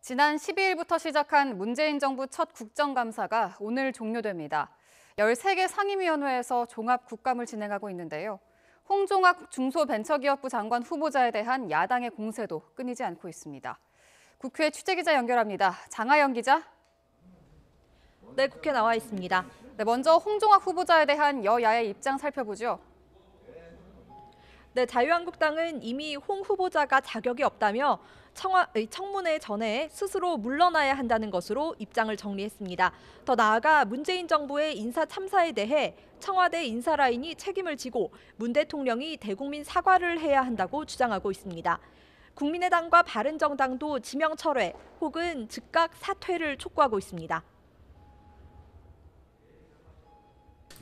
지난 12일부터 시작한 문재인 정부 첫 국정감사가 오늘 종료됩니다. 13개 상임위원회에서 종합 국감을 진행하고 있는데요. 홍종학 중소벤처기업부 장관 후보자에 대한 야당의 공세도 끊이지 않고 있습니다. 국회 취재기자 연결합니다. 장하영 기자. 네, 국회 나와 있습니다. 네, 먼저 홍종학 후보자에 대한 여야의 입장 살펴보죠. 네, 자유한국당은 이미 홍 후보자가 자격이 없다며 청문회 전에 스스로 물러나야 한다는 것으로 입장을 정리했습니다. 더 나아가 문재인 정부의 인사 참사에 대해 청와대 인사라인이 책임을 지고 문 대통령이 대국민 사과를 해야 한다고 주장하고 있습니다. 국민의당과 바른정당도 지명 철회 혹은 즉각 사퇴를 촉구하고 있습니다.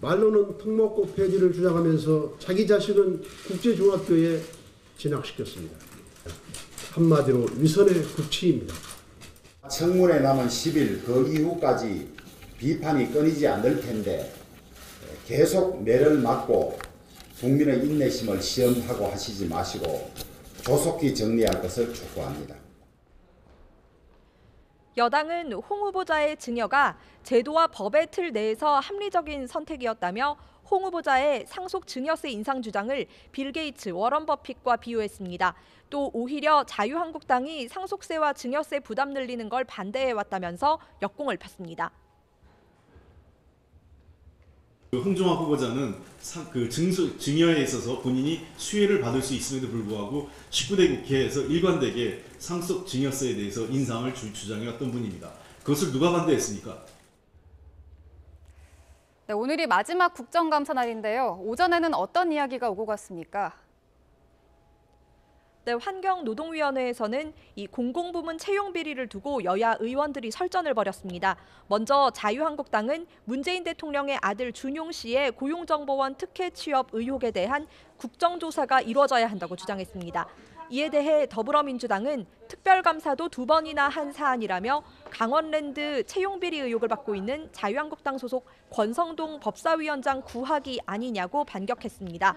말로는 특목고 폐지를 주장하면서 자기 자식은 국제중학교에 진학시켰습니다. 한마디로 위선의 국치입니다. 청문회 남은 10일 그 이후까지 비판이 끊이지 않을 텐데 계속 매를 맞고 국민의 인내심을 시험하고 하시지 마시고 조속히 정리할 것을 촉구합니다. 여당은 홍 후보자의 증여가 제도와 법의 틀 내에서 합리적인 선택이었다며 홍 후보자의 상속 증여세 인상 주장을 빌 게이츠, 워런 버핏과 비유했습니다. 또 오히려 자유한국당이 상속세와 증여세 부담 늘리는 걸 반대해왔다면서 역공을 폈습니다. 홍종학 후보자는 증여에 있어서 본인이 수혜를 받을 수 있음에도 불구하고 19대 국회에서 일관되게 상속 증여세에 대해서 인상을 주장해왔던 분입니다. 그것을 누가 반대했습니까? 네, 오늘이 마지막 국정감사 날인데요. 오전에는 어떤 이야기가 오고 갔습니까? 네, 환경노동위원회에서는 이 공공부문 채용 비리를 두고 여야 의원들이 설전을 벌였습니다. 먼저 자유한국당은 문재인 대통령의 아들 준용 씨의 고용정보원 특혜 취업 의혹에 대한 국정조사가 이루어져야 한다고 주장했습니다. 이에 대해 더불어민주당은 특별감사도 2번이나 한 사안이라며 강원랜드 채용 비리 의혹을 받고 있는 자유한국당 소속 권성동 법사위원장 구하기 아니냐고 반격했습니다.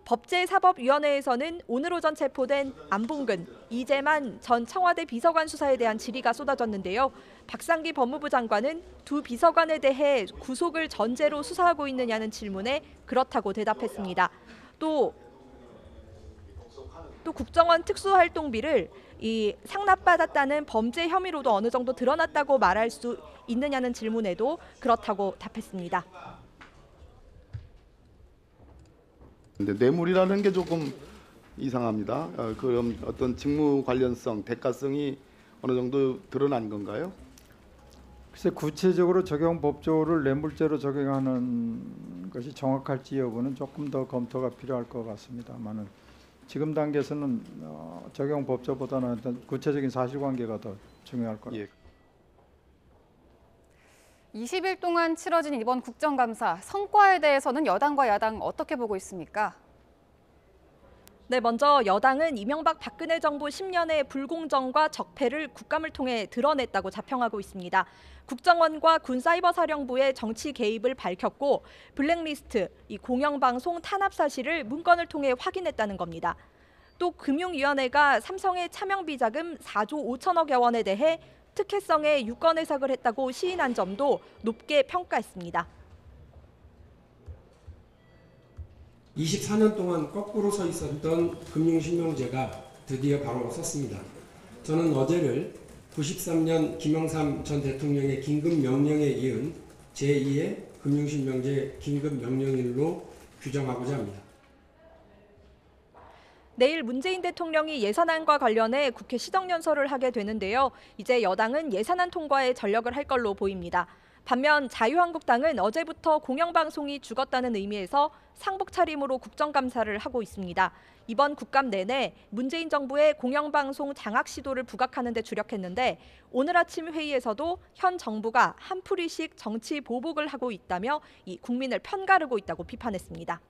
법제사법위원회에서는 오늘 오전 체포된 안봉근, 이재만 전 청와대 비서관 수사에 대한 질의가 쏟아졌는데요. 박상기 법무부 장관은 두 비서관에 대해 구속을 전제로 수사하고 있느냐는 질문에 그렇다고 대답했습니다. 또 국정원 특수활동비를 상납받았다는 범죄 혐의로도 어느 정도 드러났다고 말할 수 있느냐는 질문에도 그렇다고 답했습니다. 근데 뇌물이라는 게 조금 이상합니다. 그럼 어떤 직무 관련성, 대가성이 어느 정도 드러난 건가요? 글쎄 구체적으로 적용 법조를 뇌물죄로 적용하는 것이 정확할지 여부는 조금 더 검토가 필요할 것 같습니다만은 지금 단계에서는 적용 법조보다는 어떤 구체적인 사실관계가 더 중요할 거라고. 20일 동안 치러진 이번 국정감사, 성과에 대해서는 여당과 야당 어떻게 보고 있습니까? 네, 먼저 여당은 이명박 박근혜 정부 10년의 불공정과 적폐를 국감을 통해 드러냈다고 자평하고 있습니다. 국정원과 군사이버사령부의 정치 개입을 밝혔고 블랙리스트, 공영방송 탄압 사실을 문건을 통해 확인했다는 겁니다. 또 금융위원회가 삼성의 차명비자금 4조 5천억여 원에 대해 특혜성의 유권 해석을 했다고 시인한 점도 높게 평가했습니다. 24년 동안 거꾸로 서 있었던 금융실명제가 드디어 바로 섰습니다. 저는 어제를 93년 김영삼 전 대통령의 긴급명령에 이은 제2의 금융실명제 긴급명령일로 규정하고자 합니다. 내일 문재인 대통령이 예산안과 관련해 국회 시정연설을 하게 되는데요. 이제 여당은 예산안 통과에 전력을 할 걸로 보입니다. 반면 자유한국당은 어제부터 공영방송이 죽었다는 의미에서 상복 차림으로 국정감사를 하고 있습니다. 이번 국감 내내 문재인 정부의 공영방송 장악 시도를 부각하는 데 주력했는데 오늘 아침 회의에서도 현 정부가 한풀이식 정치 보복을 하고 있다며 국민을 편가르고 있다고 비판했습니다.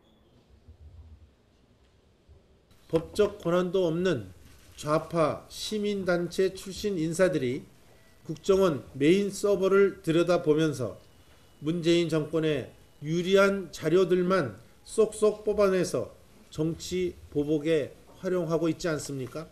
법적 권한도 없는 좌파 시민단체 출신 인사들이 국정원 메인 서버를 들여다보면서 문재인 정권의 유리한 자료들만 쏙쏙 뽑아내서 정치 보복에 활용하고 있지 않습니까?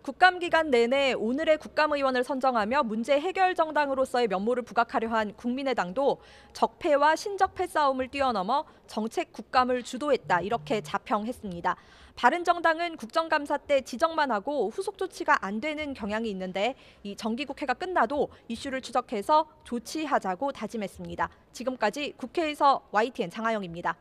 국감 기간 내내 오늘의 국감의원을 선정하며 문제 해결 정당으로서의 면모를 부각하려 한 국민의당도 적폐와 신적폐 싸움을 뛰어넘어 정책 국감을 주도했다 이렇게 자평했습니다. 바른정당은 국정감사 때 지적만 하고 후속 조치가 안 되는 경향이 있는데 이 정기국회가 끝나도 이슈를 추적해서 조치하자고 다짐했습니다. 지금까지 국회에서 YTN 장하영입니다.